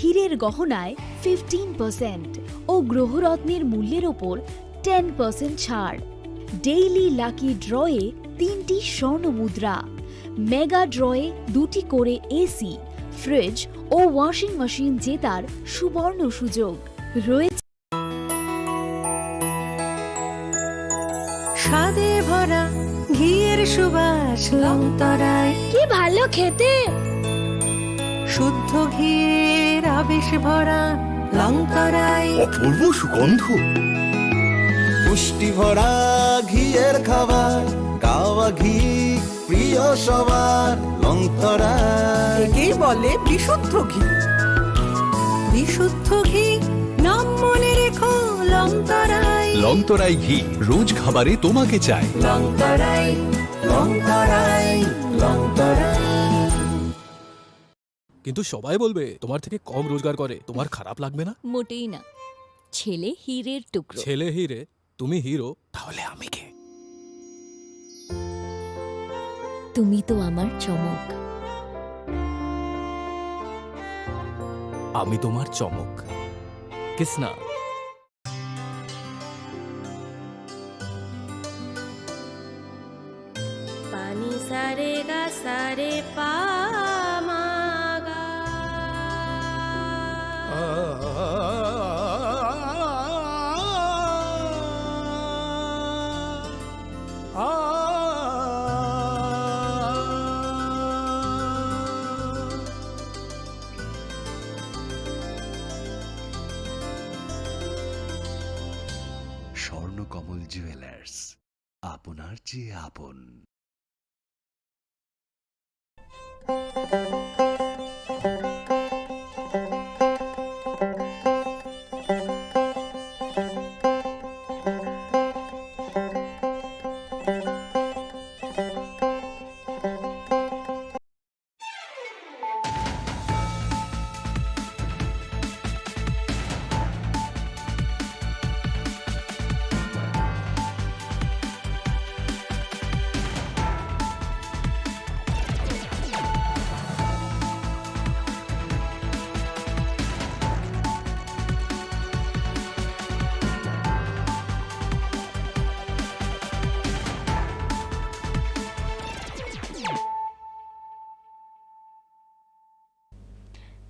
হীরের গহনায় 15% ও গ্রহরত্নের মূল্যের ওপর 10% ছাড়। ডেইলি লাকি ড্রয়ে 3টি স্বর্ণ মুদ্রা, মেগা ড্রয়ে 2টি করে এসি, ফ্রিজ ও ওয়াশিং মেশিন জেতার সুবর্ণ সুযোগ রয়েছে। স্বাদে ভরা ঘিয়ের সুবাস লংতরায়, কি ভালো খেতে! শুদ্ধ ঘিয়ের আবেশ ভরা লংতরায়, অপূর্ব সুগন্ধ, পুষ্টি ভরা ঘিয়ের খাবার, গাওয়া ঘি প্রিয় সবার লংতরায়। একেই বলে বিশুদ্ধ ঘি। বিশুদ্ধ ঘি নাম মনে রেখো লংতরায়। লংতরাই ঘি রোজ খাবারে তোমাকে চাই। লংতরায়, লংতরায়, লংতরায়। কিন্তু সবাই বলবে তোমার থেকে কম রোজগার করে, তোমার খারাপ লাগবে না? মোটেই না। ছেলে হীরের টুকরো। ছেলে হিরে, তুমি হিরো, তাহলে আমি কে? তুমি তো আমার চমক। আমি তোমার চমক। কিসনা? পানি সারে গা সারে পা মা গা। স্বর্ণকমল জুয়েলার্স, আপনার চেয়ে আপন।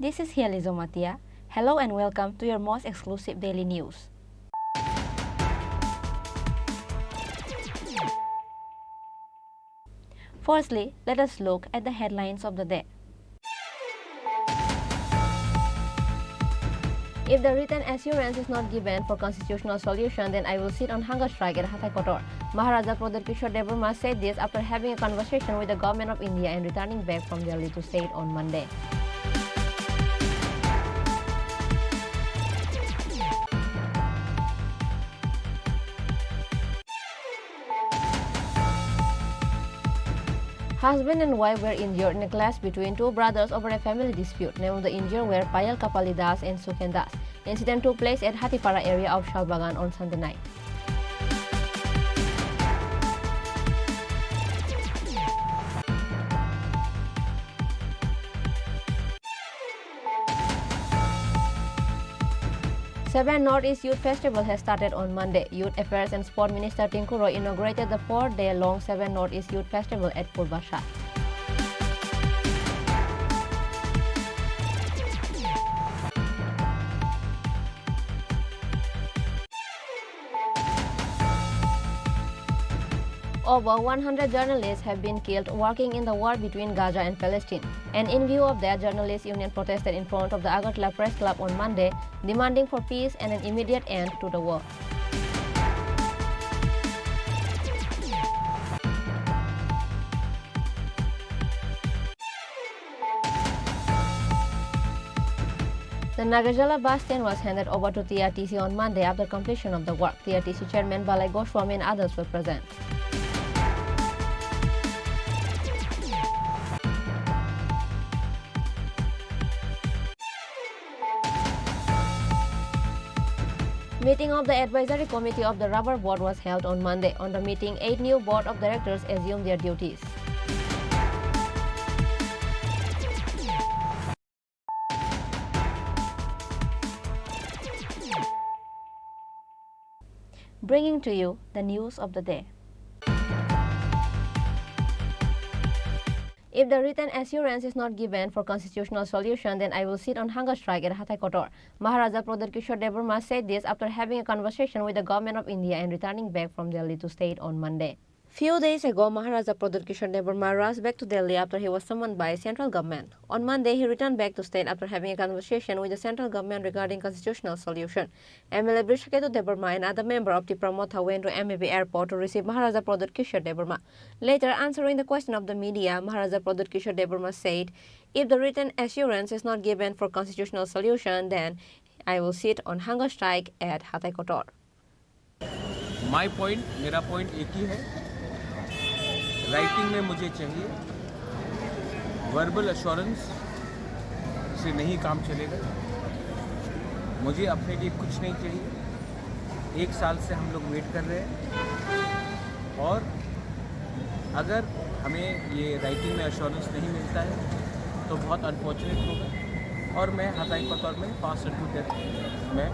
This is Hializo Matia. Hello and welcome to your most exclusive daily news. Firstly, let us look at the headlines of the day. If the written assurance is not given for constitutional solution, then I will sit on hunger strike at Hatay Kotor. Maharaja Pradip Kishore Devarma said this after having a conversation with the government of India and returning back from Delhi to state on Monday. Husband and wife were injured in a clash between two brothers over a family dispute. Name of the injured were Payal Kapali Das and Sukhen Das. Incident took place at Hatipara area of Shalbagan on Sunday night. Seven Northeast Youth Festival has started on Monday. Youth Affairs and Sport Minister Tinku Roy inaugurated the 4-day-long Seven Northeast Youth Festival at Purvasha. Over 100 journalists have been killed working in the war between Gaza and Palestine. And in view of that, Journalists Union protested in front of the Agartala Press Club on Monday, demanding for peace and an immediate end to the war. The Nagarjala bus stand was handed over to TRTC on Monday after completion of the work. TRTC Chairman Balai Goswami and others were present. Meeting of the advisory committee of the rubber board was held on Monday. On the meeting, 8 new board of directors assumed their duties. bringing to you the news of the day. If the written assurance is not given for constitutional solution, then I will sit on hunger strike at Hatay Kotor. Maharaja Pradhat Kishore Dev Burma said this after having a conversation with the government of India and returning back from Delhi to state on Monday. Few days ago, Maharaja Pradhat Kishore Dev Burma rushed back to Delhi after he was summoned by central government. On Monday, he returned back to state after having a conversation with the central government regarding constitutional solution. MLA Brishketu Dev Burma and other member of the Pramotha went to MAB airport to receive Maharaja Pradhat Kishore Dev Burma. Later, answering the question of the media, Maharaja Pradhat Kishore Dev Burma said, "If the written assurance is not given for constitutional solution, then I will sit on hunger strike at Hatay Kotor." My point, मेरा point एक ही है, writing में मुझे चाहिए, verbal assurance से नहीं काम चलेगा, मुझे अपने लिए कुछ नहीं चाहिए। 1 साल से हम लोग वेट कर रहे हैं और अगर हमें ये राइटिंग में एश्योरेंस नहीं मिलता है तो बहुत अनफॉर्चुनेट होगा और मैं हताई कोतौर में 5 डेथ मैं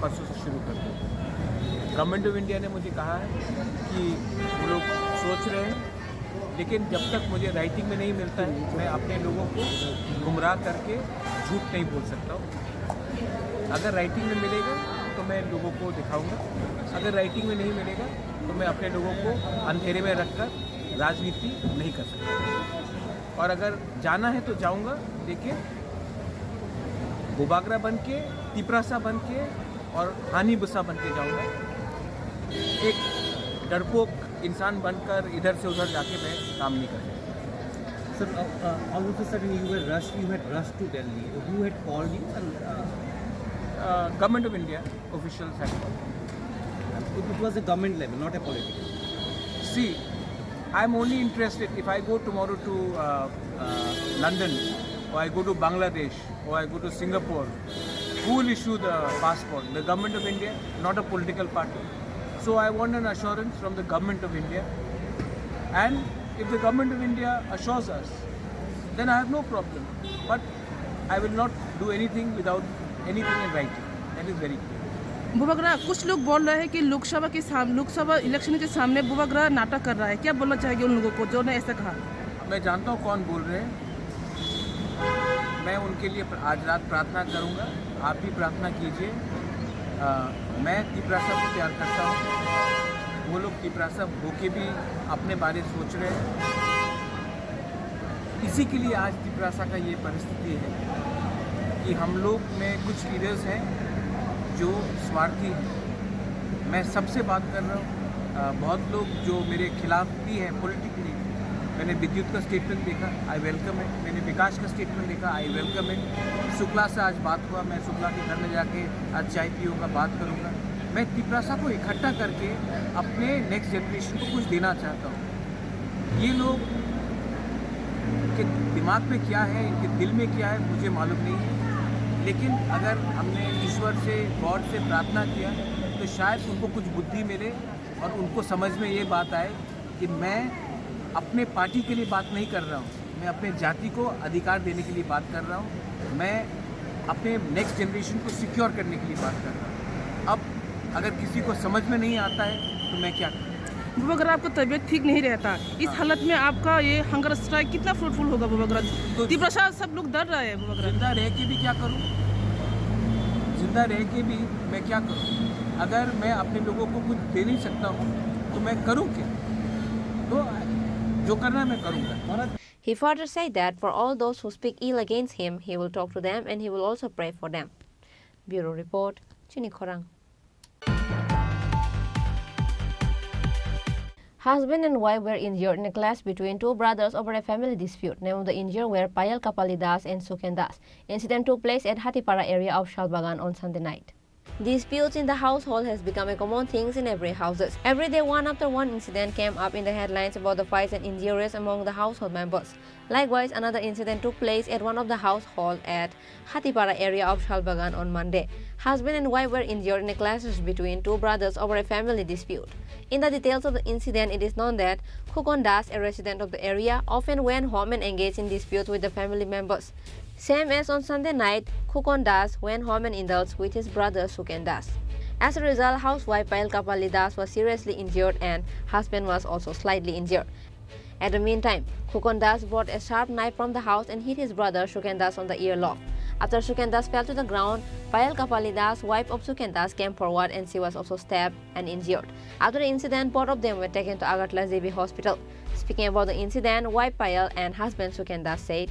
परसों से शुरू कर दूँ। गवर्नमेंट ऑफ इंडिया ने मुझे कहा है कि वो लोग सोच रहे हैं, लेकिन जब तक मुझे राइटिंग में नहीं मिलता है मैं अपने लोगों को गुमराह करके झूठ नहीं बोल सकता हूँ। अगर राइटिंग में मिलेगा तो मैं लोगों को दिखाऊंगा, अगर राइटिंग में नहीं मिलेगा तो मैं अपने लोगों को अंधेरे में रखकर राजनीति नहीं कर सकता। और अगर जाना है तो जाऊंगा, लेकिन बुबागरा बन के, तिपरासा बन के और हानि बुसा बन के जाऊँगा। एक डरपोक इंसान बनकर इधर से उधर जाके मैं काम नहीं कर सकता। Sir, all of a sudden you had rushed to Delhi. Who had called you? And Government of India officials had called. it was a government level, not a political. See, I'm only interested if I go tomorrow to London, or I go to Bangladesh, or I go to Singapore, who will issue the passport? The government of India, not a political party. So I want an assurance from the government of India, and if the government of India assures us, then I have no problem. But I will not do anything without anything in writing. That is very clear. Bubagra, कुछ लोग बोल रहे हैं कि Lok Sabha election के सामने बुबागरा नाटक कर रहा है, क्या बोलना चाहेंगे उन लोगों को जो ने ऐसा कहा? मैं जानता हूँ कौन बोल रहे हैं, मैं उनके लिए आज रात प्रार्थना करूँगा, आप भी प्रार्थना कीजिए। मैं तिपरासा को प्यार करता हूँ, वो लोग तिपरासा होके भी अपने बारे सोच रहे हैं। इसी के लिए आज तिपरासा का ये परिस्थिति है कि हम लोग में कुछ लीडर्स हैं जो स्वार्थी हैं। मैं सबसे बात कर रहा हूँ, बहुत लोग जो मेरे खिलाफ भी हैं पॉलिटिकली। मैंने विद्युत का स्टेटमेंट देखा, आई वेलकम इट। मैंने विकास का स्टेटमेंट देखा, आई वेलकम इट। शुक्ला से आज बात हुआ, मैं शुक्ला के घर में जाके आज चाय पीऊँगा, बात करूँगा। मैं तिपरासा को इकट्ठा करके अपने नेक्स्ट जनरेशन को कुछ देना चाहता हूँ। ये लोग के दिमाग में क्या है, इनके दिल में क्या है, मुझे मालूम नहीं है, लेकिन अगर हमने ईश्वर से, गॉड से प्रार्थना किया तो शायद उनको कुछ बुद्धि मिले और उनको समझ में ये बात आए कि मैं अपने पार्टी के लिए बात नहीं कर रहा हूँ, मैं अपने जाति को अधिकार देने के लिए बात कर रहा हूँ, मैं अपने नेक्स्ट जनरेशन को सिक्योर करने के लिए बात कर रहा हूँ। अब अगर किसी को समझ में नहीं आता है तो मैं क्या करूँ? बुबागरा, आपका तबीयत ठीक नहीं रहता, इस हालत में आपका ये हंगर स्ट्राइक कितना फ्रूटफुल होगा बुबागरा? तो तिपरासा सब लोग डर रहे हैं बुबागरा। जिंदा रह के भी क्या करूँ? जिंदा रह के भी मैं क्या करूँ? अगर मैं अपने लोगों को कुछ दे नहीं सकता हूँ तो मैं करूँ क्या? तो जो करना है मैं करूँगा। He further said that for all those who speak ill against him, he will talk to them and he will also pray for them. Bureau Report, Chini Khorang. Husband and wife were injured in a clash between two brothers over a family dispute. Name of the injured were Payal Kapali Das and Suken Das. Incident took place at Hatipara area of Shalbagan on Sunday night. Disputes in the household has become a common thing in every houses. Every day, one after one incident came up in the headlines about the fights and injuries among the household members. Likewise, another incident took place at one of the households at Hatipara area of Shalbagan on Monday. Husband and wife were injured in a clashes between two brothers over a family dispute. In the details of the incident, it is known that Khukon Das, a resident of the area, often went home and engaged in disputes with the family members. Same as on Sunday night, Khukon Das went home and indulged with his brother Suken Das. As a result, housewife Payal Kapalidas was seriously injured and husband was also slightly injured. At the meantime, Khorang Das brought a sharp knife from the house and hit his brother Suken Das on the earlobe. After Suken Das fell to the ground, Payal Kapalidas, wife of Suken Das, came forward and she was also stabbed and injured. After the incident, both of them were taken to Agartala JB Hospital. Speaking about the incident, wife Payal and husband Suken Das said,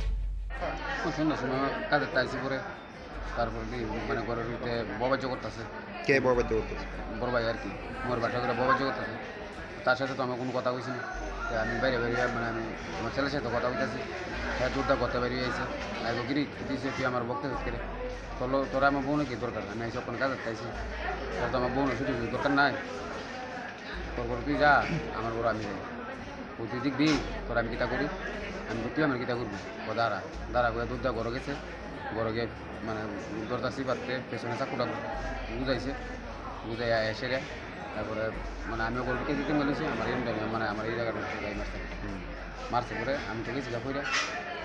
কে বরবাদ করতেছে? বড় ভাই আর কি মোর বাসা করে বাবা করতেছে তার সাথে তো আমি কোনো কথা কইছি না আমি বাইরে বাইরে মানে আমি আমার ছেলের সাথে কথা বলতেছি হ্যাঁ দুধটা কথা বেরিয়ে আইছে আগে গিরি দিয়েছে তুই আমার বক্তে করে তোরা আমার বোন কি দরকার আমি এইসব কোনো কাজ চাইছি তোর তো আমার বোন শুধু দরকার নাই তোর বড় তুই যা আমার বড় আমি যাই ওই তুই দিক দিই তোর আমি কিতা করি আমি তুই আমার কিতা করবি ও দাঁড়া করে দুধটা গড়ে গেছে গড়ে গিয়ে মানে দরজা সিপাতে পেছনে চাকুটা বুঝাইছে বুঝাই এসে রে তারপরে মানে আমিও বলবো কে দিতে বলেছি আমার এই মানে আমার এই জায়গাটা গাই মারছে করে আমি তো গেছি কইরা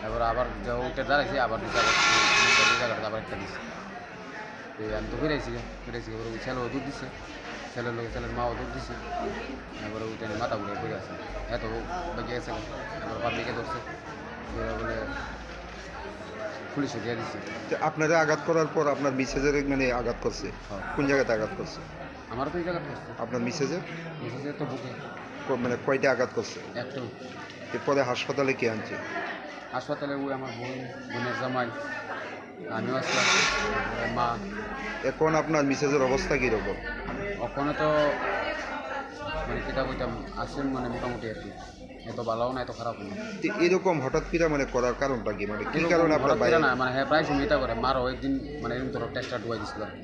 তারপরে আবার যা উঠে দাঁড়াইছি আবার এই জায়গাটা আবার একটা দিচ্ছে আমি তো ফিরেছি এবার ওই ছেলেও দুধ দিচ্ছে ছেলের মাও দুধ দিচ্ছে এবারে ওইটা মাথা ঘুরে পড়ে আছে এত বেঁকে গেছে এবার পাবলিকে ধরছে বলে পুলিশে দিয়ে দিচ্ছে। আপনারা আঘাত করার পর আপনার মিসেজের মানে আঘাত করছে কোন জায়গাতে আঘাত করছে? আমার তো এই জায়গাতে করছে। আপনার মিসেজের তো বুকে মানে কয়টা আঘাত করছে? একটু। এরপরে হাসপাতালে কে আনছে? হাসপাতালে ওই আমার বোনের জামাই আমিও আসলাম মা। এখন আপনার মিসেজের অবস্থা কীরকম? ওখানে তো মানে কিতা বইতাম আসেন মানে মোটামুটি আর কি এত ভালোও না এত খারাপ না। এরকম হঠাৎ করে মানে করার কারণটা কি মানে কী কারণে আপনার বাইরে না মানে হ্যাঁ প্রায় সময় এটা করে মারও একদিন মানে এরকম তোর টেস্টটা ডুবাই দিছিল আর কি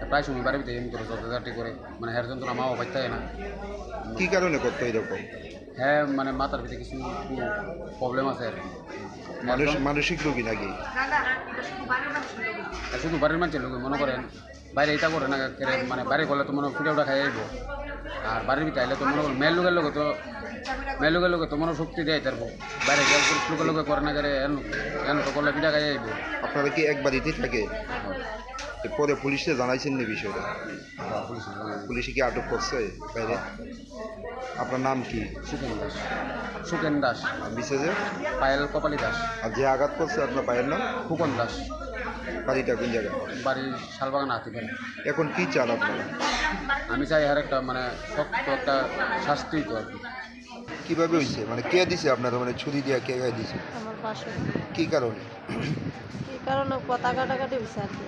প্রায় সময় বাড়িতে এরকম তোর যথাযথ করে মানে হ্যার জন্য মাও বাচ্চা না। কী কারণে করতো এরকম? হ্যাঁ মানে মাথার ভিতরে কিছু প্রবলেম আছে আর কি মানসিক রোগী নাকি? শুধু বাড়ির মানুষের লোক মনে করেন বাইরে এটা করে না মানে বাইরে করলে তো মনে ফুটে ওটা খাই যাইব আর বাড়ির ভিতরে আইলে তো মনে করেন মেয়ের লোকের লোকে তো মনে শক্তি দেয় তারপর বাইরে লোকের লোকে করে না করে এন তো করলে পিঠা খাই যাইব। আপনারা কি এক বাড়িতেই থাকে? পরে পুলিশে জানাইছেন না বিষয়টা? পুলিশে কি আটক করছে বাইরে? আপনার নাম কি? সুকেন দাস। বিশেষে পায়েল কপালি দাস। আর যে আঘাত করছে আপনার পায়ের নাম? ফুকন দাস। বাড়িটা কোন জায়গায়? বাড়ি শালবাগান হাতি পারে। এখন কি চান আপনারা? আমি চাই আর একটা মানে শক্ত একটা শাস্তি তো আর কি। কীভাবে হয়েছে মানে কে দিছে আপনারা মানে ছুরি দিয়ে কে গায়ে দিছে? আমার পাশে। কী কারণে? কী কারণে কথা কাটাকাটি হয়েছে আর কি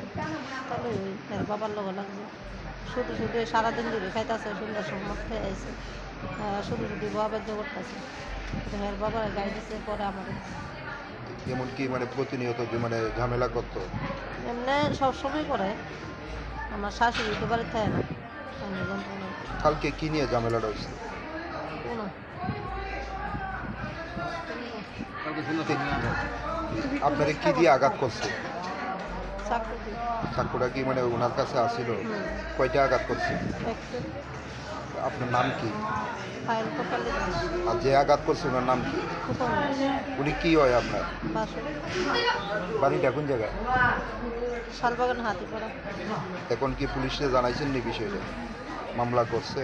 তাহলে বাবার লোক লাগবে শুধু সারাদিন ধরে খাইতেছে সুন্দর সময় খেয়ে আইছে শুধু বাবাজ্য করতেছে হ্যাঁ বাবার গাই দিচ্ছে পরে আমার এমনকি মানে প্রতিনিয়ত মানে ঝামেলা করতো? এমনি সবসময় করে আমার শাশুড়ি তো বাড়ি থাকে না যন্ত্রণা। কালকে কী নিয়ে ঝামেলাটা হয়েছে? আপনারা কি দিয়ে আঘাত করছে? চাকুটা কি মানে ওনার কাছে আসছিল? কয়টা আঘাত করছে? আপনার নাম কি? আর যে আঘাত করছে ওনার নাম কি? উনি কি হয় আপনার? বাড়িটা কোন জায়গায়? শালবাগান হাতিপাড়া। এখন কি পুলিশে জানাইছেন নি বিষয়টা? মামলা করছে?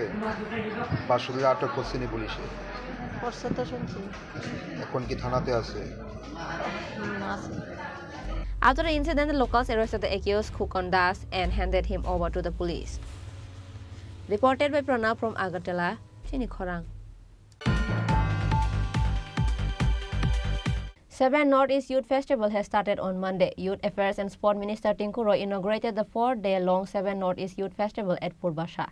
বাসুদের আটক করছে নি পুলিশে? করছে তো শুনছি। এখন কি থানাতে আছে? আছে। After the incident, the locals arrested the accused Khorang Das and handed him over to the police. Reported by Pranav from Agartala, Chini Khorang. 7 Northeast Youth Festival has started on Monday. Youth Affairs and Sport Minister Tinku Roy inaugurated the 4-day-long 7 Northeast Youth Festival at Purbasha.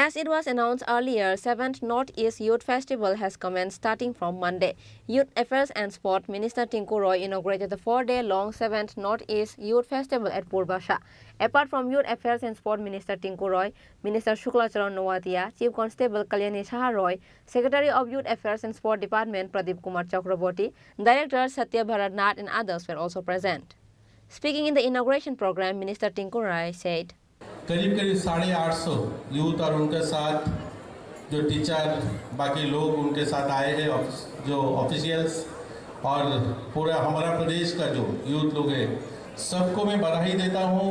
As As it was announced earlier, 7th Northeast Youth Festival has commenced starting from Monday. Youth Affairs and Sport Minister Tinku Roy inaugurated the 4-day-long 7th Northeast Youth Festival at Purbasha. Apart from Youth Affairs and Sport Minister Tinku Roy, Minister Shuklacharan Nowatia, Chief Constable Kalyani Saha Roy, Secretary of Youth Affairs and Sport Department Pradeep Kumar Chakraborty, Director Satya Bharat Nath and others were also present. Speaking in the inauguration program, Minister Tinku Roy said, करीब 850 youth और उनके साथ जो teacher बाकी लोग उनके साथ आए हैं, जो ऑफिशियल्स और पूरा हमारा प्रदेश का जो यूथ लोग है, सबको मैं बधाई देता हूँ।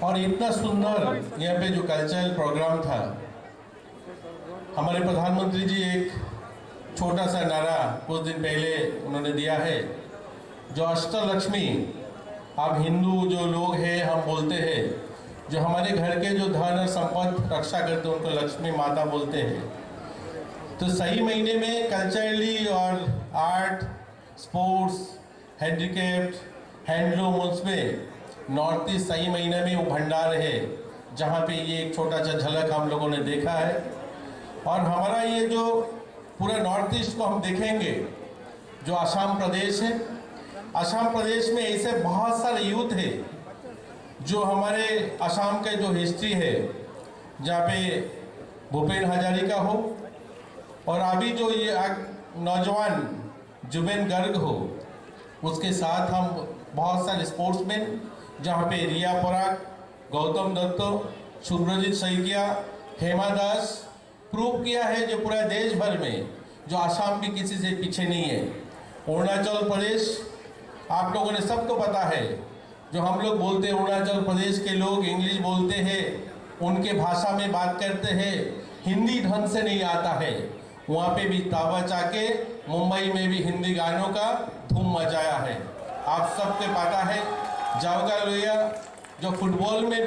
और इतना सुंदर यहाँ पे जो कल्चरल प्रोग्राम था, हमारे प्रधानमंत्री जी एक छोटा सा नारा कुछ दिन पहले उन्होंने दिया है, जो अष्टलक्ष्मी, आप हिंदू जो लोग हैं हम बोलते हैं, जो हमारे घर के जो धन और संपत्ति रक्षा करते हैं उनको लक्ष्मी माता बोलते हैं। तो सही महीने में कल्चरली और आर्ट, स्पोर्ट्स, हैंडीक्राफ्ट, हैंडलूम, उसमें नॉर्थ ईस्ट सही महीने में वो भंडार है, जहाँ पे ये एक छोटा सा झलक हम लोगों ने देखा है। और हमारा ये जो पूरा नॉर्थ ईस्ट को हम देखेंगे, जो असम प्रदेश है, असम प्रदेश में ऐसे बहुत सारे यूथ है जो हमारे असम के जो हिस्ट्री है, जहाँ पे भूपेन हजारिका हो और अभी जो ये नौजवान जुबेन गर्ग हो, उसके साथ हम बहुत सारे स्पोर्ट्समैन, जहाँ पे रिया पराग, गौतम दत्त, शुभ्रजीत सैकिया, हेमा दास प्रूव किया है जो पूरा देश भर में जो असम भी किसी से पीछे नहीं है। अरुणाचल प्रदेश, आप लोगों ने सबको पता है, जो हम लोग बोलते हैं अरुणाचल प्रदेश के लोग इंग्लिश बोलते हैं, उनके भाषा में बात करते हैं, हिंदी ढंग से नहीं आता है। वहाँ पे भी ताबा चाके मुंबई में भी हिंदी गानों का धूम मचाया है। आप सबको पता है जावगा लोहिया जो फुटबॉल में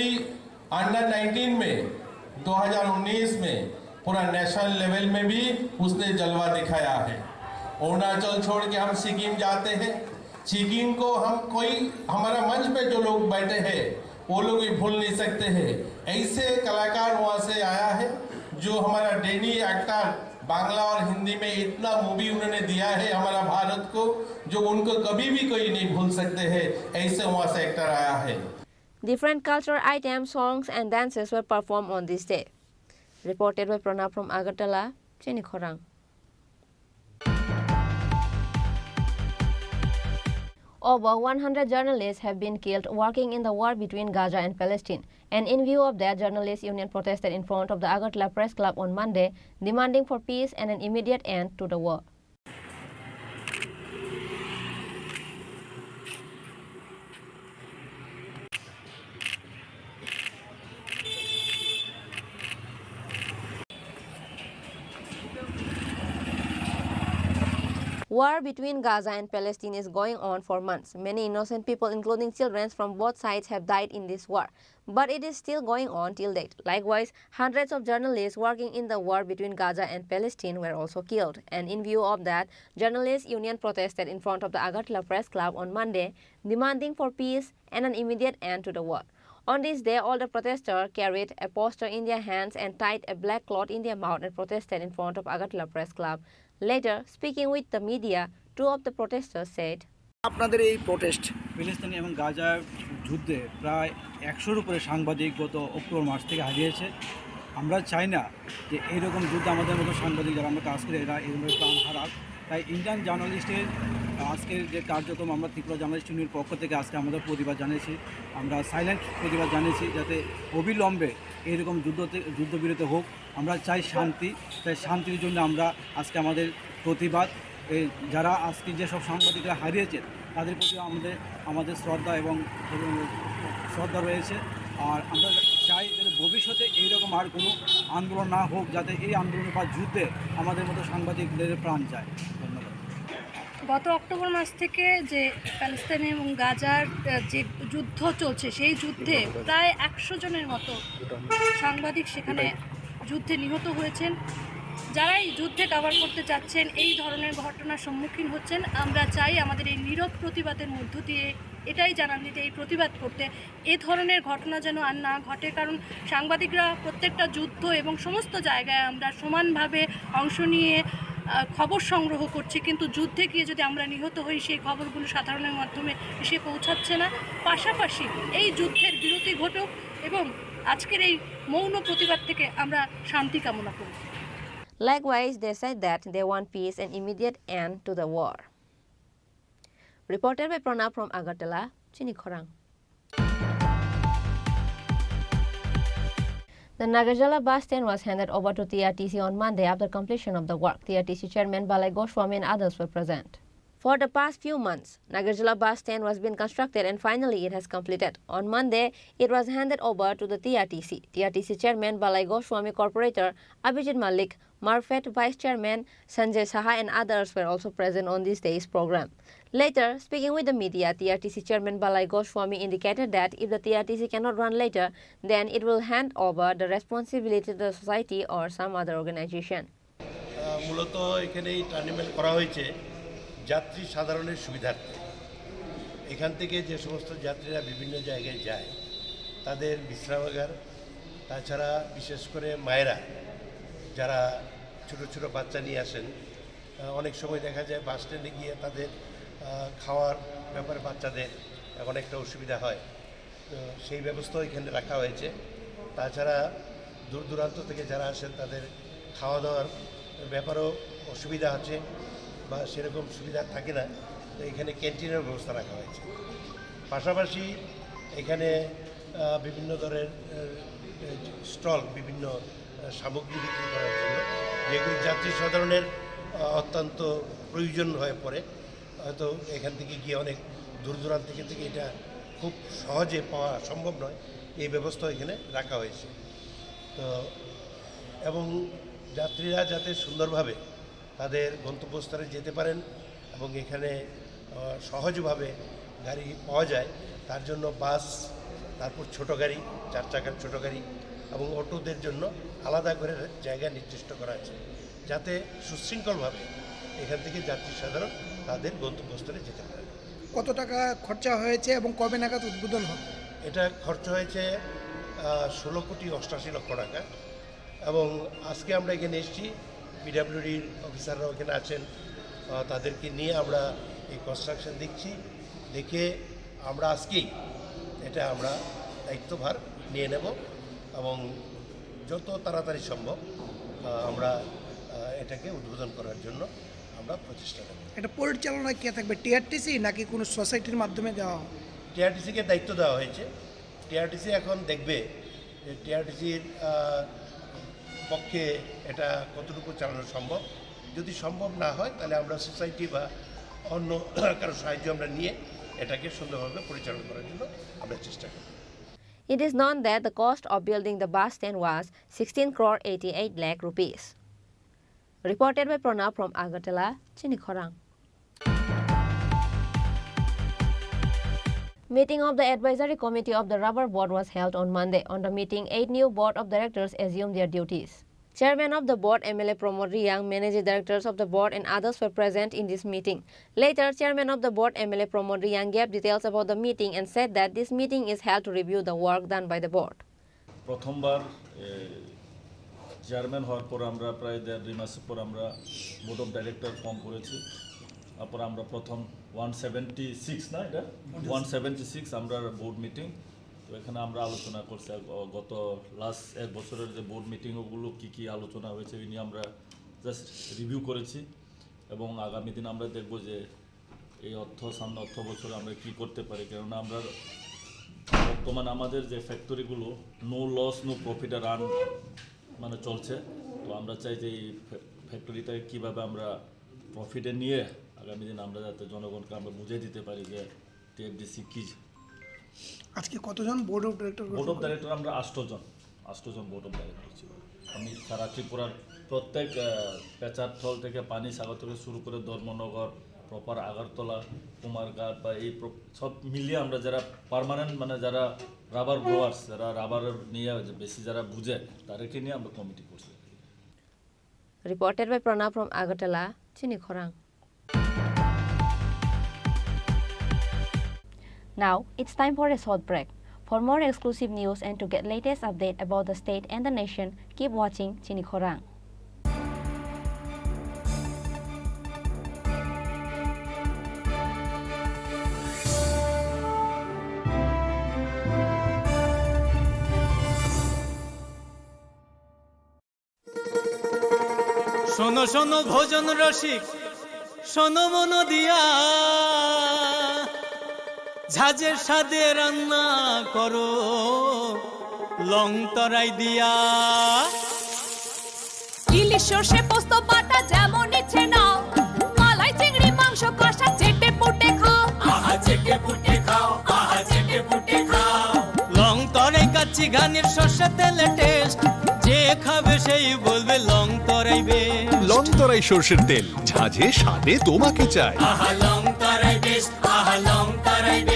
भी अंडर 19 में 2019 में पूरा नेशनल लेवल में भी उसने जलवा दिखाया है। अरुणाचल छोड़ के हम सिक्किम जाते हैं, सिक्किम को हम कोई हमारा मंच पे जो लोग बैठे हैं वो लोग भी भूल नहीं सकते हैं। ऐसे कलाकार वहाँ से आया है जो हमारा डेनी एक्टर बांग्ला और हिंदी में इतना मूवी उन्होंने दिया है हमारा भारत को, जो उनको कभी भी कोई नहीं भूल सकते हैं। ऐसे वहाँ से एक्टर आया है। Different cultural items, songs and dances were performed on this day. Reported by Pranab from Agartala, Chini Khorang. Over 100 journalists have been killed working in the war between Gaza and Palestine. And in view of that, journalists' union protested in front of the Agartala Press Club on Monday, demanding for peace and an immediate end to the war. War between Gaza and Palestine is going on for months. Many innocent people, including children from both sides, have died in this war. But it is still going on till date. Likewise, hundreds of journalists working in the war between Gaza and Palestine were also killed. And in view of that, journalists' union protested in front of the Agartala Press Club on Monday, demanding for peace and an immediate end to the war. On this day, all the protesters carried a poster in their hands and tied a black cloth in their mouth and protested in front of Agartala Press Club. Later, speaking with the media, two of the protesters said, আপনাদের এই protest ফিলিস্তিন এবং গাজার যুদ্ধে প্রায় 100-এর উপরে সাংবাদিক গত অক্টোবর মাস থেকে হারিয়েছে। আমরা চাই না যে এইরকম যুদ্ধ আমাদের মতো সাংবাদিক যারা আমরা কাজ করি এরা এরকম প্রাণ হারাক। তাই ইন্ডিয়ান জার্নালিস্টের আজকের যে কার্যক্রম আমরা ত্রিপুরা জার্নালিস্ট ইউনিয়নের পক্ষ থেকে আজকে আমাদের প্রতিবাদ জানিয়েছি, আমরা সাইলেন্ট প্রতিবাদ জানিয়েছি যাতে অবিলম্বে এইরকম যুদ্ধবিরতি হোক। আমরা চাই শান্তি, তাই শান্তির জন্য আমরা আজকে আমাদের প্রতিবাদ, যারা আজকে যেসব সাংবাদিকরা হারিয়েছে তাদের প্রতি আমাদের শ্রদ্ধা এবং শ্রদ্ধা রয়েছে। আর আমরা চাই যে ভবিষ্যতে এইরকম আর কোনো আন্দোলন না হোক, যাতে এই আন্দোলন বা যুদ্ধে আমাদের মতো সাংবাদিকদের প্রাণ যায়। ধন্যবাদ। গত অক্টোবর মাস থেকে যে প্যালেস্তাইন এবং গাজার যে যুদ্ধ চলছে, সেই যুদ্ধে প্রায় 100 জনের মতো সাংবাদিক সেখানে যুদ্ধে নিহত হয়েছেন। যারা এই যুদ্ধে কভার করতে যাচ্ছেন, এই ধরনের ঘটনার সম্মুখীন হচ্ছেন, আমরা চাই আমাদের এই নীরব প্রতিবাদের মধ্য দিয়ে এটাই জানান দিতে, এই প্রতিবাদ করতে। এ ধরনের ঘটনা যেন আর না ঘটে, কারণ সাংবাদিকরা প্রত্যেকটা যুদ্ধ এবং সমস্ত জায়গায় আমরা সমানভাবে অংশ নিয়ে খবর সংগ্রহ করছি, কিন্তু যুদ্ধে গিয়ে যদি আমরা নিহত হই সেই খবরগুলো সাধারণের মাধ্যমে এসে পৌঁছাচ্ছে না। পাশাপাশি এই যুদ্ধের বিরতি ঘটুক এবং আজকের এই মৌন প্রতিবাদ থেকে আমরা শান্তি কামনা করি। Likewise, they said that they want peace and immediate end to the war. Reported by Pranab from Agartala, Chini Khorang. The Nagarjala bus stand was handed over to TRTC on Monday after completion of the work. TRTC Chairman Balai Goswami and others were present. For the past few months, Nagarjala bus stand was being constructed and finally it has completed. On Monday, it was handed over to the TRTC. TRTC Chairman Balai Goswami, Corporator Abhijit Malik, Marfet Vice Chairman Sanjay Saha and others were also present on this day's program. Later, speaking with the media, TRTC Chairman Balai Goswami indicated that if the TRTC cannot run later, then it will hand over the responsibility to the society or some other organization. মূলত এখানে এই terminal করা হয়েছে যাত্রী সাধারণের সুবিধার্থে। এখান থেকে যে সমস্ত যাত্রীরা বিভিন্ন জায়গায় যায় তাদের বিশ্রামাগার, তাছাড়া বিশেষ করে মায়েরা যারা ছোট ছোট বাচ্চা নিয়ে আসেন, অনেক সময় দেখা যায় বাস স্ট্যান্ডে গিয়ে তাদের খাওয়ার ব্যাপারে বাচ্চাদের অনেকটা অসুবিধা হয়, তো সেই ব্যবস্থাও এখানে রাখা হয়েছে। তাছাড়া দূর দূরান্ত থেকে যারা আসেন তাদের খাওয়া দাওয়ার ব্যাপারেও অসুবিধা আছে বা সেরকম সুবিধা থাকে না, তো এখানে ক্যান্টিনের ব্যবস্থা রাখা হয়েছে। পাশাপাশি এখানে বিভিন্ন ধরনের স্টল, বিভিন্ন সামগ্রী বিক্রি করার জন্য, যেগুলি যাত্রী সাধারণের অত্যন্ত প্রয়োজন হয়ে পড়ে, হয়তো এখান থেকে গিয়ে অনেক দূর দূরান্ত থেকে এটা খুব সহজে পাওয়া সম্ভব নয়, এই ব্যবস্থা এখানে রাখা হয়েছে। তো এবং যাত্রীরা যাতে সুন্দরভাবে তাদের গন্তব্যস্থলে যেতে পারেন এবং এখানে সহজভাবে গাড়ি পাওয়া যায়, তার জন্য বাস, তারপর ছোট গাড়ি, 4 চাকার ছোট গাড়ি এবং অটোদের জন্য আলাদা করে জায়গা নির্দিষ্ট করা আছে, যাতে সুশৃঙ্খলভাবে এখান থেকে যাত্রী সাধারণ তাদের গন্তব্যস্থলে যেতে পারে। কত টাকা খরচা হয়েছে এবং কবে নাগাদ উদ্বোধন হবে? এটা খরচ হয়েছে 16,88,00,000 টাকা এবং আজকে আমরা এখানে এসেছি, পিডাব্লিউডির অফিসাররাও এখানে আছেন, তাদেরকে নিয়ে আমরা এই কনস্ট্রাকশন দেখছি, দেখে আমরা আজকেই এটা আমরা দায়িত্বভার নিয়ে নেব এবং যত তাড়াতাড়ি সম্ভব আমরা এটাকে উদ্বোধন করার জন্য আমরা প্রচেষ্টা নেব। এটা পরিচালনা কে থাকবে, টিআরটিসি নাকি কোনো সোসাইটির মাধ্যমে দেওয়া হবে? টিআরটিসিকে দায়িত্ব দেওয়া হয়েছে। টিআরটিসি এখন দেখবে যে টিআরটিসির পক্ষে এটা কতটুকু চালানো সম্ভব। যদি সম্ভব না হয় তাহলে আমরা সোসাইটি বা অন্য কারো সাহায্য আমরা নিয়ে এটাকে সুন্দরভাবে পরিচালনা করার জন্য আমরা চেষ্টা করব। It is known that the cost of building the bus stand was 16,88,00,000 rupees. Reported by Pranab from Agartala, Chini Khorang. Meeting of the Advisory Committee of the Rubber Board was held on Monday. On the meeting, 8 new board of directors assumed their duties. Chairman of the board, MLA Pramod Riyang, managing directors of the board and others were present in this meeting. Later, Chairman of the board, MLA Pramod Riyang, gave details about the meeting and said that this meeting is held to review the work done by the board. প্রথমবার chairman হওয়ার পর আমরা প্রায় 1.5 মাস পর আমরা board of director form করেছি। তারপর আমরা প্রথম 176 আমরা বোর্ড মিটিং, তো এখানে আমরা আলোচনা করছি গত লাস্ট 1 বছরের যে বোর্ড মিটিংগুলো কী আলোচনা হয়েছে এই নিয়ে আমরা জাস্ট রিভিউ করেছি এবং আগামী দিন আমরা দেখব যে এই সামনে অর্থ বছরে আমরা কী করতে পারি, কেননা আমরা বর্তমানে আমাদের যে ফ্যাক্টরিগুলো নো লস নো প্রফিটে রান মানে চলছে, তো আমরা চাই যে এই ফ্যাক্টরিটাকে কীভাবে আমরা প্রফিটে নিয়ে আগামী দিন আমরা যাতে জনগণকে আমরা বুঝিয়ে দিতে পারি যে টিএফডিসি কী। আজকে কতজন board of director? Board of director আমরা 8 জন বোর্ড অফ ডাইরেক্টর ছিল। আমি সারা ত্রিপুরার প্রত্যেক পেচারথল থেকে পানি সাগর থেকে শুরু করে ধর্মনগর, প্রপার আগরতলা, কুমারঘাট বা এই সব মিলিয়ে আমরা যারা পার্মানেন্ট মানে যারা রাবার গ্রোয়ার্স, যারা রাবার নিয়ে বেশি যারা বুঝে তাদেরকে নিয়ে আমরা কমিটি করছি। Reported by Pranab from Agartala, Chini Khorang. Now, it's time for a short break. For more exclusive news and to get latest update about the state and the nation, keep watching Chini Khorang. শোনো শোনো ভোজন রসিক, শোনো মন দিয়া, ঝাঁঝের স্বাদে রান্না করো লং তরাই দিয়া। ইলিশ সর্ষে পোস্ত বাটা যেমন ইচ্ছে নাও, মালাই চিংড়ি মাংস কষা চেটে পুটে খাও, আহা চেটে পুটে খাও, আহা চেটে পুটে খাও। লং তরাই কাচ্চি ঘানির সর্ষে তেলে টেস্ট, যে খাবে সেই বলবে লং তরাই বেশ। লং তরাই সর্ষের তেল, ঝাঁঝে স্বাদে তোমাকে চাই। আহা লং তরাই বেশ, আহা লং তরাই বেশ।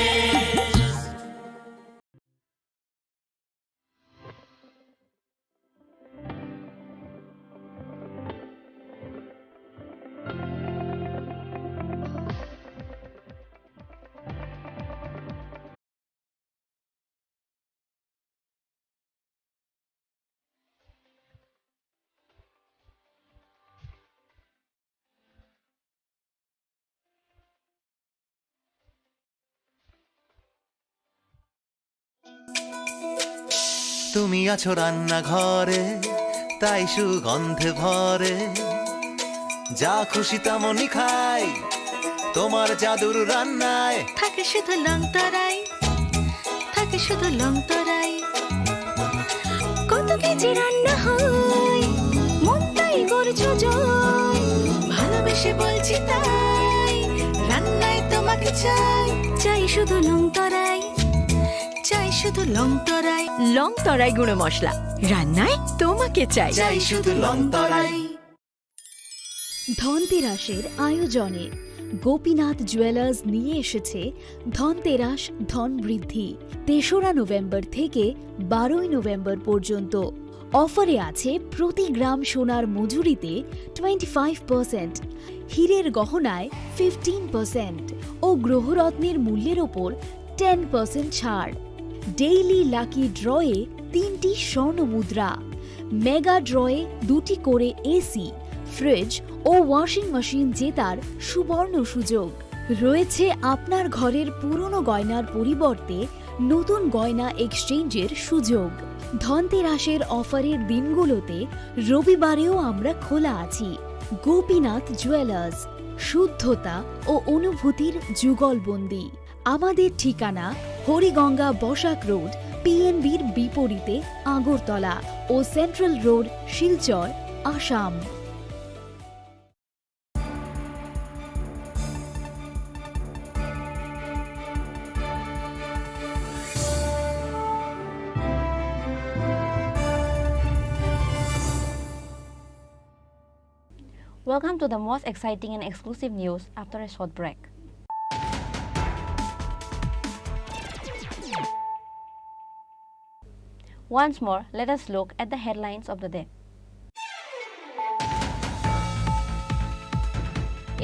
তুমি আছো রান্নাঘরে, তাই সুগন্ধে ভরে, যা খুশি তেমনই খাই তোমার জাদুর রান্নায়। থাকে শুধু লং তরাই, থাকে শুধু লং তরাই, কত কেজি রান্না হয় মনটাই করছো জয়, ভালোবেসে বলছি তাই রান্নায় তোমাকে চাই, চাই শুধু লং তরাই, চাই শুধু লং তরাই, লং তরাই গুঁড়ো মশলা, রান্নায় তোমাকে চাই, চাই শুধু লং তরাই। ধনতেরাসের আয়োজনে গোপীনাথ জুয়েলার্স নিয়ে এসেছে ধনতেরাস ধন বৃদ্ধি। ৩রা নভেম্বর থেকে ১২ই নভেম্বর পর্যন্ত অফারে আছে প্রতি গ্রাম সোনার মজুরিতে 25%, হীরের গহনায় 15% ও গ্রহরত্নের মূল্যের ওপর 10% ছাড়। ডেইলি লাকি ড্রয়ে 3টি স্বর্ণ মুদ্রা, মেগা ড্রয়ে 2টি করে এসি, ফ্রিজ ও ওয়াশিং মেশিন জেতার সুবর্ণ সুযোগ রয়েছে। আপনার ঘরের পুরনো গয়নার পরিবর্তে নতুন গয়না এক্সচেঞ্জের সুযোগ। ধনতেরাসের অফারের দিনগুলোতে রবিবারেও আমরা খোলা আছি। গোপীনাথ জুয়েলার্স, শুদ্ধতা ও অনুভূতির যুগলবন্দি। আমাদের ঠিকানা হরিগঙ্গা বসাক রোড, পিএনবির বিপরীতে আগরতলা ও Central Road, Silchar, Assam. Welcome to the most exciting and exclusive news after a short break. Once more, let us look at the headlines of the day.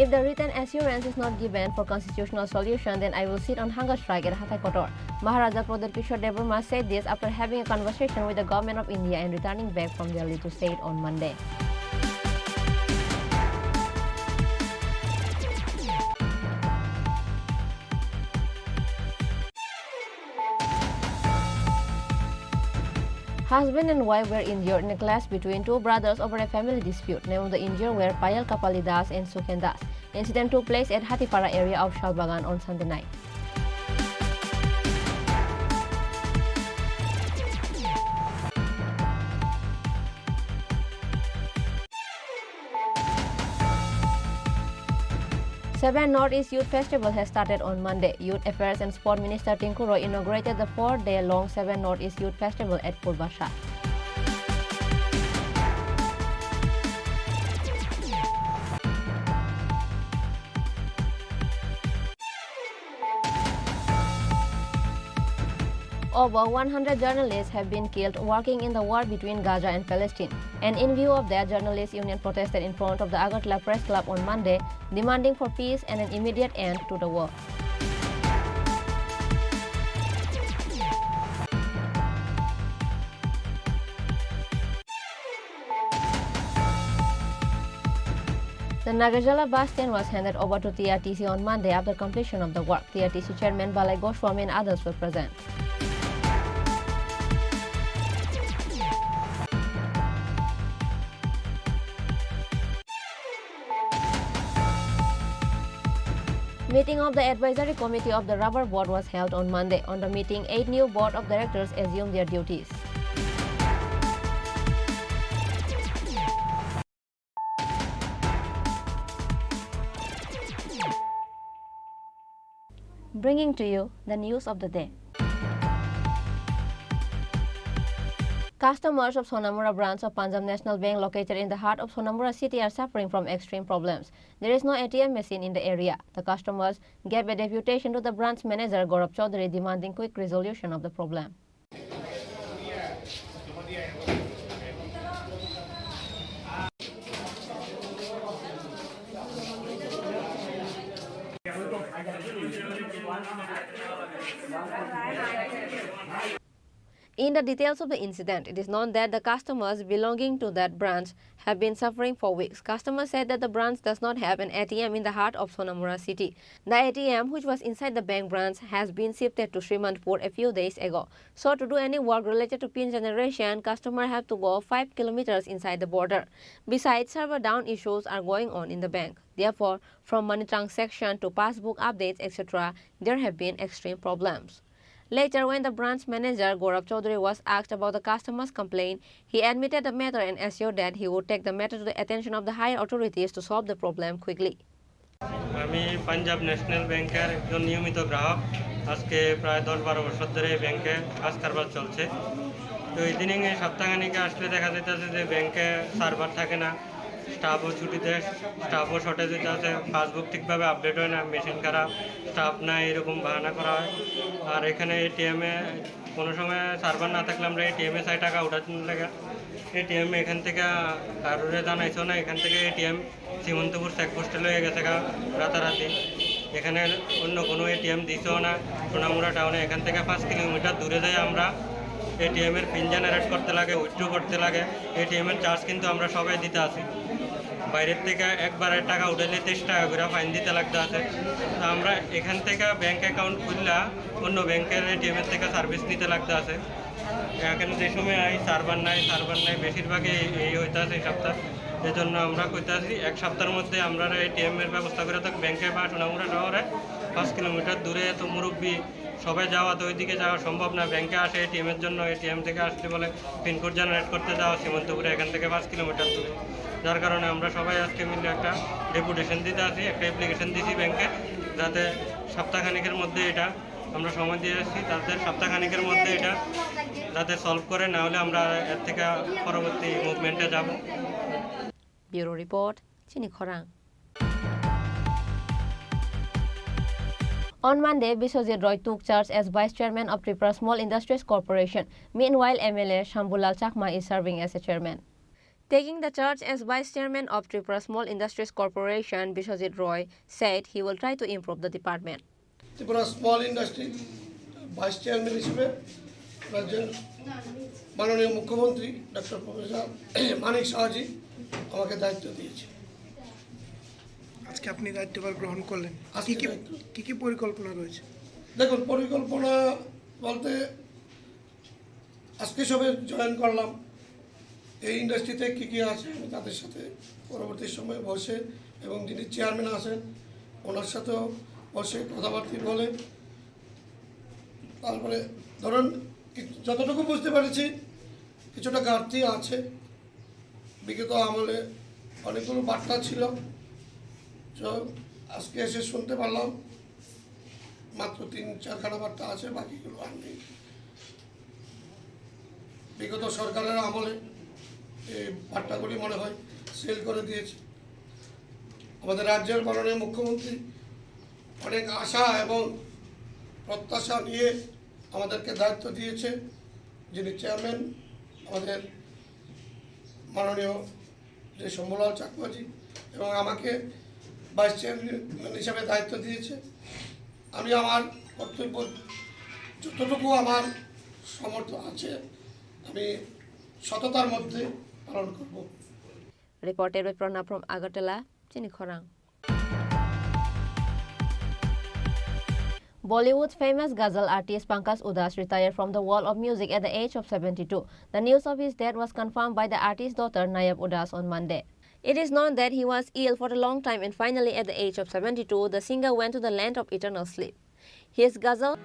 If the written assurance is not given for constitutional solution, then I will sit on hunger strike at Hathai Kotor. Maharaja Pradip Kishore Dev Burma said this after having a conversation with the government of India and returning back from Delhi to state on Monday. Husband and wife were injured in a clash between two brothers over a family dispute. Name of the injured were Payal Kapali Das and Sukhen Das. Incident took place at Hatipara area of Shalbagan on Sunday night. Seven Northeast Youth Festival has started on Monday. Youth Affairs and Sport Minister Tinku Roy inaugurated the 4-day-long Seven Northeast Youth Festival at Purvasha. Over 100 journalists have been killed working in the war between Gaza and Palestine. And in view of that, journalists' union protested in front of the Agartala Press Club on Monday, demanding for peace and an immediate end to the war. The Nagarjala bus stand was handed over to TRTC on Monday after completion of the work. TRTC Chairman Balai Goswami and others were present. Meeting of the Advisory Committee of the Rubber Board was held on Monday. On the meeting, 8 new board of directors assumed their duties. Bringing to you the news of the day. Customers of Sonamura branch of Punjab National Bank located in the heart of Sonamura city are suffering from extreme problems. There is no ATM machine in the area. The customers gave a deputation to the branch manager Gaurav Chaudhary demanding quick resolution of the problem. In the details of the incident, it is known that the customers belonging to that branch have been suffering for weeks. Customers said that the branch does not have an ATM in the heart of Sonamura city. The ATM, which was inside the bank branch, has been shifted to Srimantpur a few days ago. So to do any work related to PIN generation, customers have to go 5 kilometers inside the border. Besides, server down issues are going on in the bank. Therefore, from money transaction to passbook updates, etc., there have been extreme problems. Later, when the branch manager Gaurav Chaudhary was asked about the customer's complaint, he admitted the matter and assured that he would take the matter to the attention of the higher authorities to solve the problem quickly. আমি Punjab national ব্যাংকের একজন নিয়মিত গ্রাহক। আজকে প্রায় 10-12 বছর ধরে এই ব্যাংকে কাজ কারবার চলছে। তো ইদানিং এই সপ্তাহখানিকে আসলে দেখা যাইতেছে যে ব্যাংকে সার্ভার থাকে না, স্টাফও ছুটিতে, স্টাফও শর্টেজ হইতে আছে, পাসবুক ঠিকভাবে আপডেট হয় না, মেশিন খারাপ, স্টাফ নাই, এরকম বাহানা করা হয়। আর এখানে এটিএমে কোনো সময় সার্ভার না থাকলে আমরা এটিএমে 6 টাকা উঠাতে লাগে। এটিএম এখান থেকে কারোরে জানাইছো না, এখান থেকে এটিএম সীমন্তপুর চেকপোস্টে লয়ে গেছে রাতারাতি। এখানে অন্য কোনো এটিএম দিছেও না সোনামুড়া টাউনে। এখান থেকে 5 কিলোমিটার দূরে যাই আমরা এটিএমের পিন জেনারেট করতে লাগে, উইথড্র করতে লাগে। এটিএমের চার্জ কিন্তু আমরা সবাই দিতে আসি। বাইরের থেকে একবারে টাকা উঠাইলে 23 টাকা করে ফাইন দিতে লাগতে আছে। তো আমরা এখান থেকে ব্যাংক অ্যাকাউন্ট খুললে অন্য ব্যাংকের এটিএমের থেকে সার্ভিস নিতে লাগতে আছে। এখানে যে সময় সার্ভার নাই বেশিরভাগই এই হইতে আছে এই সপ্তাহ। এজন্য আমরা কইতে আছি 1 সপ্তাহের মধ্যে আমরা এটিএমের ব্যবস্থা করে থাকি ব্যাংকে বা সোনামুড়া শহরে 5 কিলোমিটার দূরে। তো মুরব্বী সবাই যাওয়া, তো ওইদিকে যাওয়া সম্ভব না। ব্যাংকে আসে এটিএমের জন্য, এটিএম থেকে আসতে বলে পিনকোড জেনারেট করতে যাওয়া সীমন্তপুরে, এখান থেকে 5 কিলোমিটার দূরে। যার কারণে আমরা সবাই আজকে মিলে একটা ডেপুটেশন দিতে আসি, একটা অ্যাপ্লিকেশন দিয়েছি ব্যাংকে, যাতে সপ্তাহখানিকের মধ্যে এটা আমরা সময় দিয়ে আসছি, তাদের সপ্তাহখানিকের মধ্যে এটা যাতে সলভ করে, না হলে আমরা এর থেকে পরবর্তী মুভমেন্টে যাব। ব্যুরো রিপোর্ট, চিনি খরাং। On Monday, Biswajit Roy took charge as Vice Chairman of Tripura Small Industries Corporation. Meanwhile, MLA Shambulal Chakma is serving as a chairman. Taking the charge as Vice Chairman of Tripura Small Industries Corporation, Biswajit Roy said he will try to improve the department. Tripura small industry vice chairman হিসেবে রাজ্যের মাননীয় মুখ্যমন্ত্রী doctor professor মানিক শাহজি আমাকে দায়িত্ব দিয়েছে। আজকে আপনি দায়িত্বভার গ্রহণ করলেন, কি কি পরিকল্পনা রয়েছে? দেখুন, পরিকল্পনা বলতে আজকে সবে জয়েন করলাম। এই ইন্ডাস্ট্রিতে কী কী আছে আমি তাদের সাথে পরবর্তী সময়ে বসে, এবং যিনি চেয়ারম্যান আছেন ওনার সাথেও বসে কথাবার্তা বলে, তারপরে ধরুন যতটুকু বুঝতে পেরেছি কিছুটা ঘাটতি আছে। বিগত আমলে অনেকগুলো বার্তা ছিল, তো আজকে এসে শুনতে পারলাম মাত্র 3-4খানা বার্তা আছে, বাকিগুলো আর নেই। বিগত সরকারের আমলে এই বার্তাগুলি মনে হয় সেল করে দিয়েছে। আমাদের রাজ্যের মাননীয় মুখ্যমন্ত্রী অনেক আশা এবং প্রত্যাশা নিয়ে আমাদেরকে দায়িত্ব দিয়েছে, যিনি চেয়ারম্যান আমাদের মাননীয় যে শম্ভুলাল চাকমাজি, এবং আমাকে ভাইস চেয়ারম্যান হিসাবে দায়িত্ব দিয়েছে। আমি আমার কর্তব্য যতটুকু আমার সমর্থ আছে আমি সততার মধ্যে পালন করব। Reported by Pranab from Agartala. Chini Khorang. Bollywood's famous ghazal artist Pankaj Udhas retired from the world of music at the age of 72. The news of his death was confirmed by the artist's daughter Nayab Udhas on Monday. It is known that he was ill for a long time and finally at the age of 72, the singer went to the land of eternal sleep. His ghazal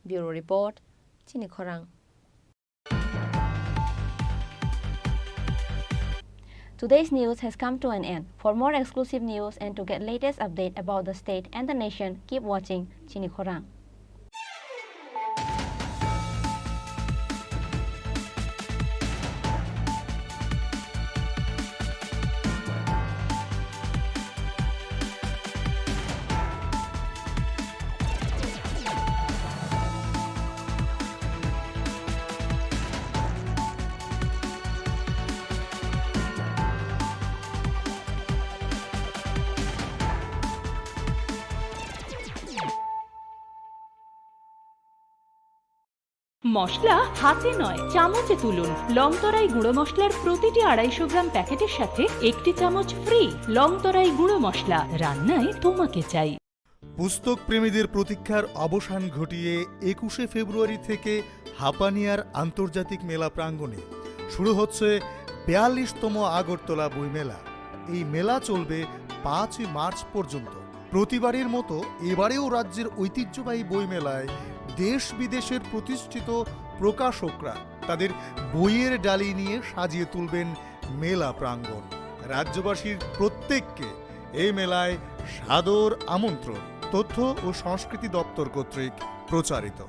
Bureau Report, Chini Khorang. Today's news has come to an end. For more exclusive news and to get latest update about the state and the nation, keep watching Chini Khorang. মশলা হাতে নয় চামচে তুলুন। লংতরাই গুঁড়ো মশলার প্রতিটি 250 গ্রাম প্যাকেটের সাথে একটি চামচ ফ্রি। লংতরাই গুঁড়ো মশলা, রান্নায় তোমাকে চাই। পুস্তক প্রেমীদের প্রতীক্ষার অবসান ঘটিয়ে 21শে ফেব্রুয়ারি থেকে হাপানিয়ার আন্তর্জাতিক মেলা প্রাঙ্গণে শুরু হচ্ছে 42তম আগরতলা বইমেলা। এই মেলা চলবে 5 মার্চ পর্যন্ত। প্রতিবারের মতো এবারেও রাজ্যের ঐতিহ্যবাহী বইমেলায় দেশ বিদেশের প্রতিষ্ঠিত প্রকাশকরা তাদের বইয়ের ডালি নিয়ে সাজিয়ে তুলবেন মেলা প্রাঙ্গণ। রাজ্যবাসীর প্রত্যেককে এই মেলায় সাদর আমন্ত্রণ। তথ্য ও সংস্কৃতি দপ্তর কর্তৃক প্রচারিত।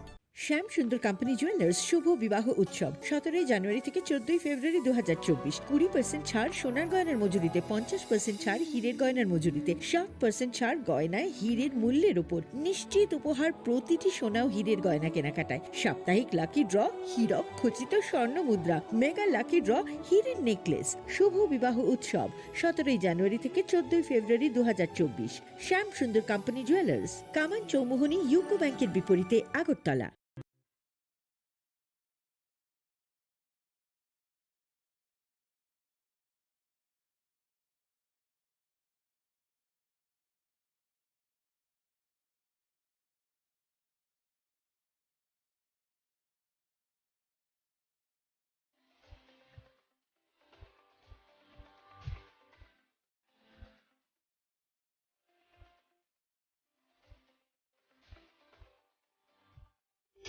শ্যাম সুন্দর কোম্পানি জুয়েলার্স শুভ বিবাহ উৎসব 17 জানুয়ারি থেকে 14 ফেব্রুয়ারি 2024। 20% ছাড় সোনার গয়নার মজুরিতে, 50% ছাড় হীরের গয়নার মজুরিতে, 60% ছাড় গয়নায় হীরের মূল্যের উপর, নিশ্চিত উপহার প্রতিটি সোনা ও হীরের গয়না কেনাকাটায়, সাপ্তাহিক লাকি ড্র, হীরক খচিত স্বর্ণ মুদ্রা, মেগা লাকি ড্র, হীরের নেকলেস। শুভ বিবাহ উৎসব 17 জানুয়ারি থেকে 14 ফেব্রুয়ারি 2024। শ্যাম সুন্দর কোম্পানি জুয়েলার্স, কামান চৌমুহনী, ইউকো ব্যাংকের বিপরীতে, আগরতলা।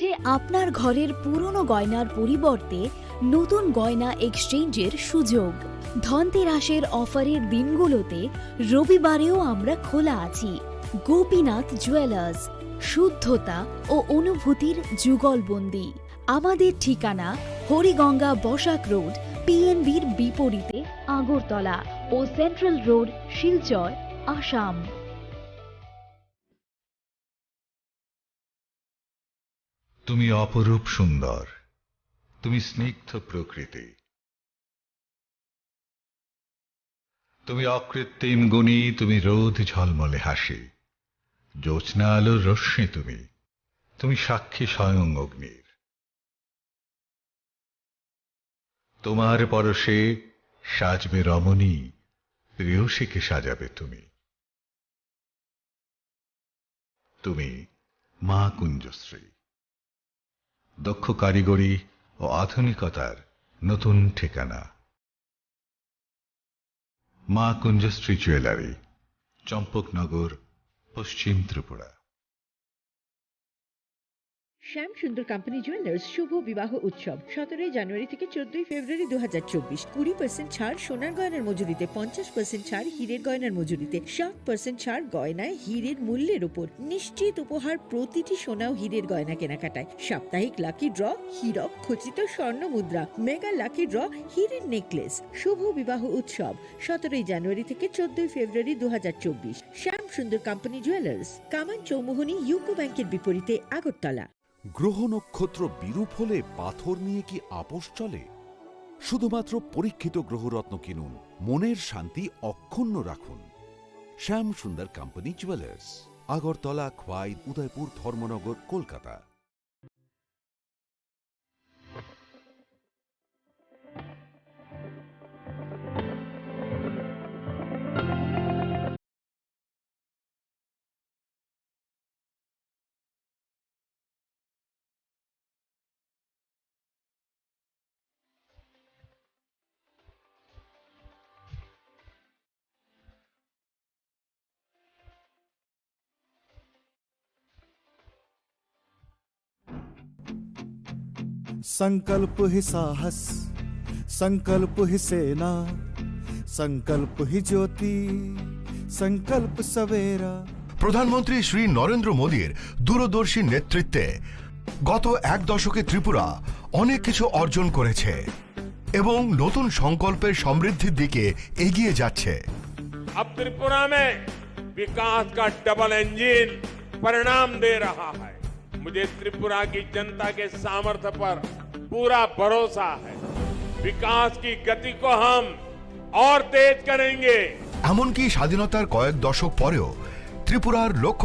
যে আপনার ঘরের পুরনো গয়নার পরিবর্তে নতুন গয়না এক্সচেঞ্জের সুযোগ। ধনতেরাসের অফারের দিনগুলোতে রবিবারেও আমরা খোলা আছি। গোপীনাথ জুয়েলার্স, শুদ্ধতা ও অনুভূতির যুগলবন্দি। আমাদের ঠিকানা হরিগঙ্গা বসাক রোড, পিএনবির বিপরীতে আগরতলা ও সেন্ট্রাল রোড, শিলচর, আসাম। তুমি অপরূপ সুন্দর, তুমি স্নিগ্ধ প্রকৃতি, তুমি অকৃত্রিম গুণী, তুমি রোদ ঝলমলে হাসি, জ্যোৎস্না আলোর রশ্মি, তুমি সাক্ষী স্বয়ং অগ্নির। তোমার পরশে সাজবে রমণী, প্রেয়সীকে সাজাবে তুমি। তুমি মা কুঞ্জশ্রী, দক্ষ কারিগরি ও আধুনিকতার নতুন ঠিকানা। মা কুঞ্জশ্রী জুয়েলারি, চম্পকনগর, পশ্চিম ত্রিপুরা। শ্যাম সুন্দর কোম্পানি জুয়েলার্স শুভ বিবাহ উৎসব 17 জানুয়ারি থেকে 14 ফেব্রুয়ারি 2024। 20% ছাড় সোনার গয়নার মজুরিতে, 50% ছাড় হীরের গয়নার মজুরিতে, 60% ছাড় গয়নায় হীরের মূল্যের উপর। নিশ্চিত উপহার প্রতিটি সোনা ও হীরের গয়না কেনাকাটায়। সাপ্তাহিক লাকি ড্র, হীরক খচিত স্বর্ণ মুদ্রা, মেগা লাকি ড্র, হীরের নেকলেস। শুভ বিবাহ উৎসব 17 জানুয়ারি থেকে 14 ফেব্রুয়ারি 2024। শ্যাম সুন্দর কোম্পানি জুয়েলার্স, কামান চৌমুহনী ইউকো ব্যাংকের বিপরীতে আগরতলা। গ্রহ নক্ষত্র বিরূপ হলে পাথর নিয়ে কি আপোষ চলে? শুধুমাত্র পরীক্ষিত গ্রহরত্ন কিনুন, মনের শান্তি অক্ষুণ্ণ রাখুন। শ্যাম সুন্দর কোম্পানি জুয়েলার্স, আগরতলা, খোয়াই, উদয়পুর, ধর্মনগর, কলকাতা। संकल्प ही साहस, संकल्प ही सेना, संकल्प ही ज्योति, संकल्प सवेरा। প্রধানমন্ত্রী শ্রী নরেন্দ্র মোদীর দূরদর্শী নেতৃত্বে গত এক দশকে ত্রিপুরা অনেক কিছু অর্জন করেছে এবং নতুন সংকল্পের সমৃদ্ধির দিকে এগিয়ে যাচ্ছে। अब त्रिपुरा में विकास का डबल इंजन परिणाम दे रहा है। मुझे त्रिपुरा की जनता के सामर्थ्य पर पूरा भरोसा है। विकास की गति को हम और तेज करेंगे। এমনকি স্বাধীনতার কয়েক দশক পরেও ত্রিপুরার লক্ষ